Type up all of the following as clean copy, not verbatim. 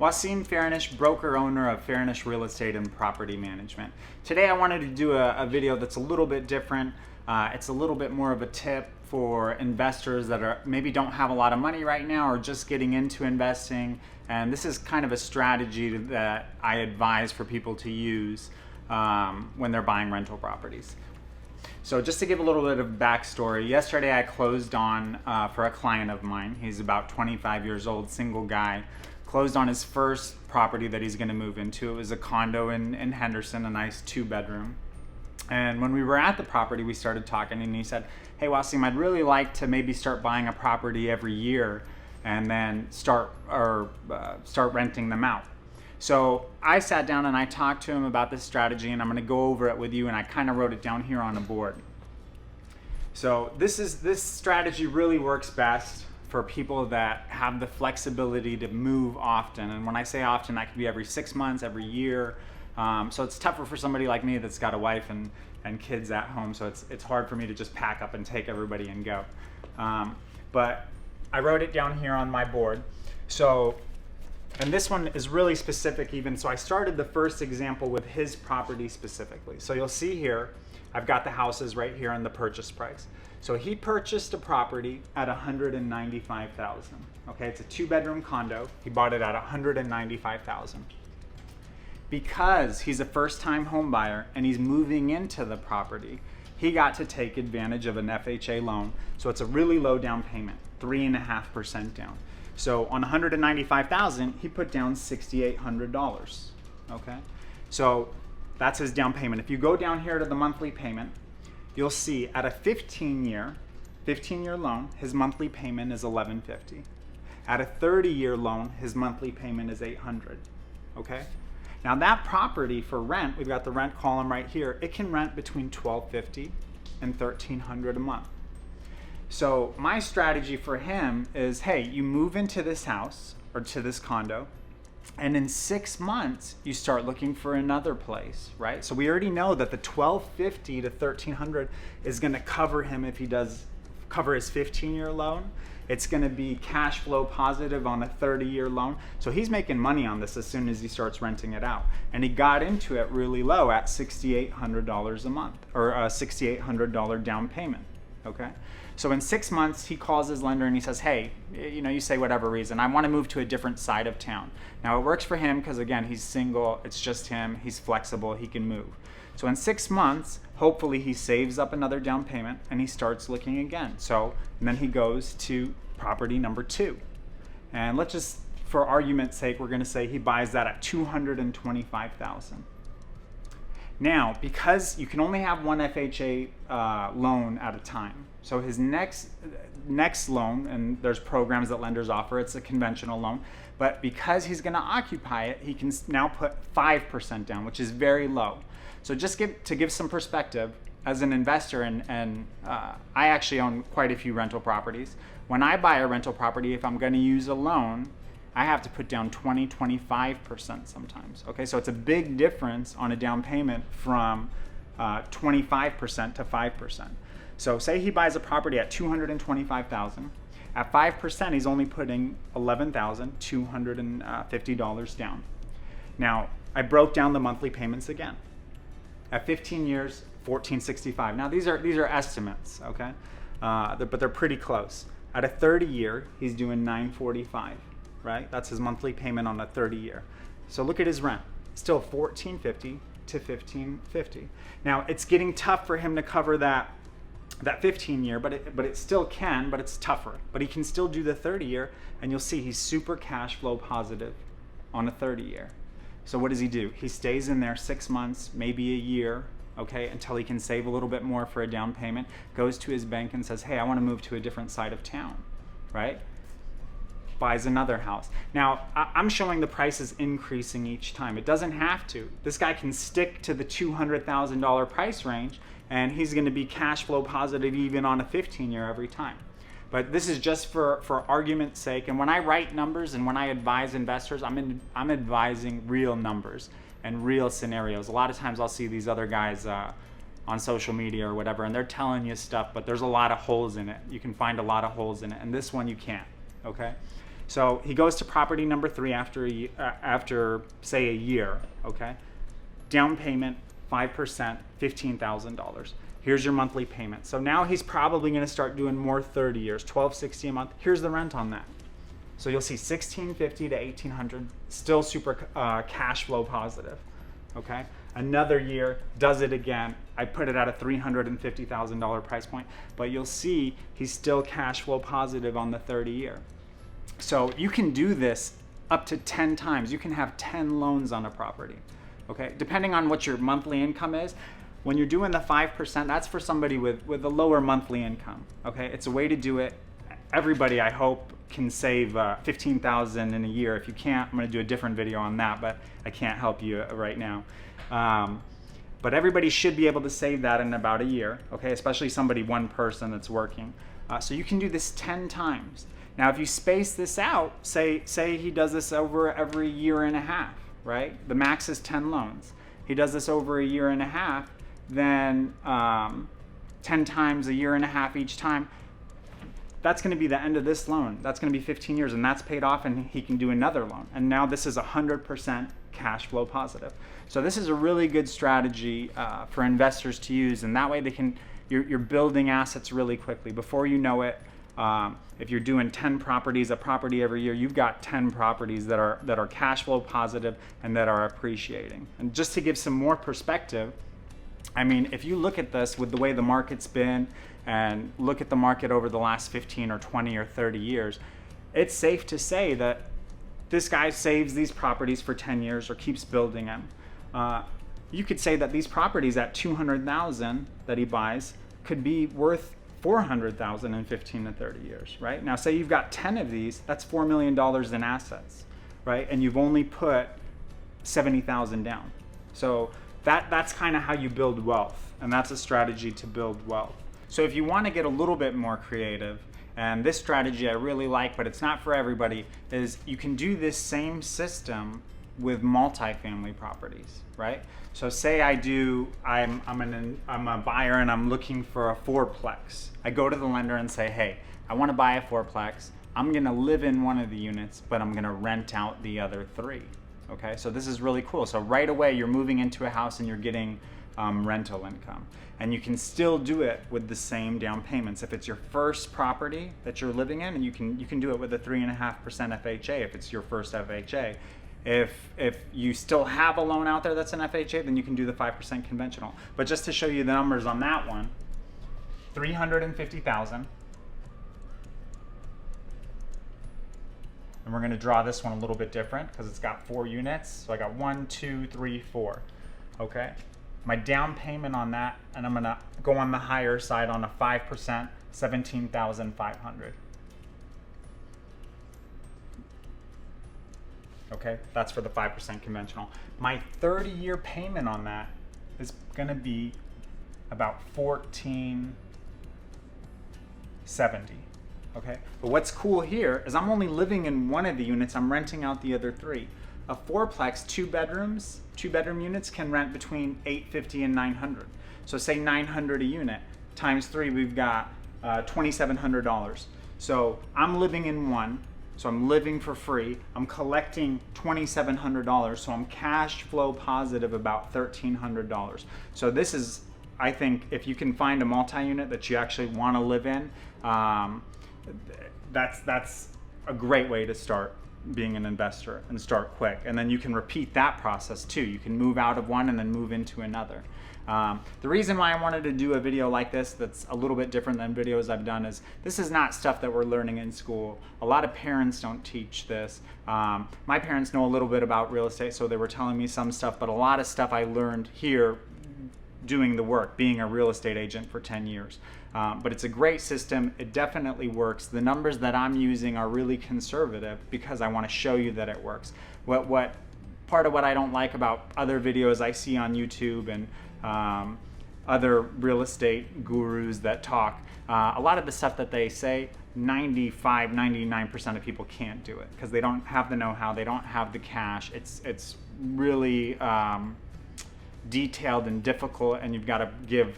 Wasim Faranesh, broker owner of Faranesh Real Estate and Property Management. Today I wanted to do a video that's a little bit different. It's a little bit more of a tip for investors that maybe don't have a lot of money right now or just getting into investing. And this is kind of a strategy that I advise for people to use when they're buying rental properties. So just to give a little bit of backstory, yesterday I closed on for a client of mine. He's about 25 years old, single guy. Closed on his first property that he's going to move into. It was a condo in Henderson, a nice 2-bedroom. And when we were at the property, we started talking, and he said, "Hey Wasim, I'd really like to maybe start buying a property every year and then start renting them out." So I sat down and I talked to him about this strategy, and I'm going to go over it with you, and I kind of wrote it down here on a board. So this strategy really works best for people that have the flexibility to move often. And when I say often, that could be every 6 months, every year. So it's tougher for somebody like me that's got a wife and kids at home. So it's hard for me to just pack up and take everybody and go. But I wrote it down here on my board. So, and this one is really specific even. So I started the first example with his property specifically. So you'll see here, I've got the houses right here on the purchase price. So he purchased a property at $195,000. Okay, it's a 2-bedroom condo. He bought it at $195,000. Because he's a first-time home buyer and he's moving into the property, he got to take advantage of an FHA loan. So it's a really low down payment, 3.5% down. So on $195,000, he put down $6,800. Okay, so that's his down payment. If you go down here to the monthly payment, you'll see at a 15-year loan, his monthly payment is $1,150. At a 30-year loan, his monthly payment is $800. Okay? Now that property for rent, we've got the rent column right here, it can rent between $1,250 and $1,300 a month. So my strategy for him is, hey, you move into this house or to this condo, and in 6 months, you start looking for another place, right? So we already know that the $1,250 to $1,300 is gonna cover him if he does cover his 15-year loan. It's gonna be cash flow positive on a 30-year loan. So he's making money on this as soon as he starts renting it out. And he got into it really low at $6,800 a month, or a $6,800 down payment, okay? So in 6 months, he calls his lender and he says, hey, you say whatever reason, I want to move to a different side of town. Now it works for him because again, he's single, it's just him, he's flexible, he can move. So in 6 months, hopefully he saves up another down payment and he starts looking again. And then he goes to property number 2. And let's just, for argument's sake, we're gonna say he buys that at $225,000. Now, because you can only have one FHA loan at a time, so his next loan, and there's programs that lenders offer, it's a conventional loan, but because he's gonna occupy it, he can now put 5% down, which is very low. So just to give some perspective, as an investor, and I actually own quite a few rental properties. When I buy a rental property, if I'm gonna use a loan, I have to put down 25% sometimes. Okay, so it's a big difference on a down payment from 25% to 5%. So say he buys a property at $225,000. At 5%, he's only putting $11,250 down. Now, I broke down the monthly payments again. At 15 years, $1,465. Now these are estimates, okay, but they're pretty close. At a 30-year, he's doing $945. Right? That's his monthly payment on a 30-year. So look at his rent. Still $1,450 to $1,550. Now it's getting tough for him to cover that 15-year, but it still can, but it's tougher. But he can still do the 30-year, and you'll see he's super cash flow positive on a 30-year. So what does he do? He stays in there 6 months, maybe a year, okay, until he can save a little bit more for a down payment, goes to his bank and says, hey, I want to move to a different side of town, right? Buys another house. Now, I'm showing the prices increasing each time. It doesn't have to. This guy can stick to the $200,000 price range, and he's going to be cash flow positive even on a 15-year every time. But this is just for argument's sake. And when I write numbers and when I advise investors, I'm advising real numbers and real scenarios. A lot of times I'll see these other guys on social media or whatever, and they're telling you stuff, but there's a lot of holes in it. You can find a lot of holes in it, and this one you can't, okay? So he goes to property number 3 after say a year, okay? Down payment, 5%, $15,000. Here's your monthly payment. So now he's probably gonna start doing more 30 years, $1,260 a month. Here's the rent on that. So you'll see $1,650 to $1,800, still super cash flow positive, okay? Another year, does it again. I put it at a $350,000 price point, but you'll see he's still cash flow positive on the 30 year. So you can do this up to 10 times. You can have 10 loans on a property, okay? Depending on what your monthly income is. When you're doing the 5%, that's for somebody with a lower monthly income, okay? It's a way to do it. Everybody, I hope, can save $15,000 in a year. If you can't, I'm gonna do a different video on that, but I can't help you right now. But everybody should be able to save that in about a year, okay? Especially one person that's working. So you can do this 10 times. Now, if you space this out, say he does this over every year and a half, right? The max is 10 loans. He does this over a year and a half, then 10 times a year and a half each time, that's gonna be the end of this loan. That's gonna be 15 years, and that's paid off, and he can do another loan. And now this is 100% cash flow positive. So this is a really good strategy for investors to use, and that way you're building assets really quickly. Before you know it, if you're doing 10 properties, a property every year, you've got 10 properties that are cash flow positive and that are appreciating. And just to give some more perspective, I mean, if you look at this with the way the market's been and look at the market over the last 15 or 20 or 30 years, it's safe to say that this guy saves these properties for 10 years or keeps building them. You could say that these properties at $200,000 that he buys could be worth $400,000 in 15 to 30 years, right? Now, say you've got 10 of these, that's $4 million in assets, right? And you've only put $70,000 down. So that's kind of how you build wealth, and that's a strategy to build wealth. So if you want to get a little bit more creative, and this strategy I really like, but it's not for everybody, is you can do this same system with multifamily properties, right? So say I'm a buyer and I'm looking for a fourplex. I go to the lender and say, hey, I want to buy a fourplex. I'm gonna live in one of the units, but I'm gonna rent out the other 3. Okay, so this is really cool. So right away you're moving into a house and you're getting rental income. And you can still do it with the same down payments. If it's your first property that you're living in, and you can do it with a 3.5% FHA if it's your first FHA. If you still have a loan out there that's an FHA, then you can do the 5% conventional. But just to show you the numbers on that one, $350,000. And we're gonna draw this one a little bit different because it's got 4 units. So I got 1, 2, 3, 4, okay? My down payment on that, and I'm gonna go on the higher side on a 5%, $17,500. Okay, that's for the 5% conventional. My 30-year payment on that is gonna be about $1,470. Okay, but what's cool here is I'm only living in one of the units. I'm renting out the other 3. A fourplex, 2 bedroom units can rent between $850 and $900. So say $900 a unit times 3, we've got $2,700. So I'm living in one, so I'm living for free. I'm collecting $2,700, so I'm cash flow positive about $1,300. So this is, I think, if you can find a multi-unit that you actually want to live in, that's a great way to start being an investor and start quick. And then you can repeat that process too. You can move out of one and then move into another. The reason why I wanted to do a video like this that's a little bit different than videos I've done is this is not stuff that we're learning in school. A lot of parents don't teach this. My parents know a little bit about real estate, so they were telling me some stuff, but a lot of stuff I learned here doing the work, being a real estate agent for 10 years. But it's a great system. It definitely works. The numbers that I'm using are really conservative because I want to show you that it works. Part of what I don't like about other videos I see on YouTube and other real estate gurus that talk, a lot of the stuff that they say, 99% of people can't do it because they don't have the know-how, they don't have the cash. It's really detailed and difficult, and you've got to give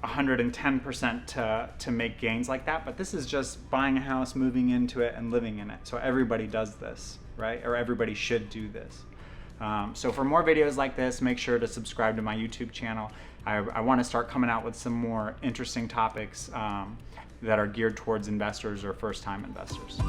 110% to make gains like that, but this is just buying a house, moving into it, and living in it. So everybody does this, right? Or everybody should do this. So for more videos like this, make sure to subscribe to my YouTube channel. I want to start coming out with some more interesting topics that are geared towards investors or first-time investors.